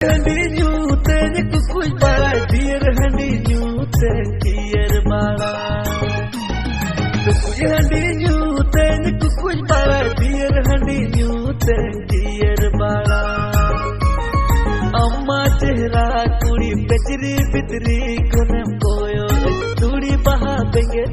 Handi nyute ni kukuj bala dear handi nyute dear bala kukuj handi nyute ni kukuj bala dear handi nyute dear bala amma chehra kudi pechri pitri konem koyo tudi baha benge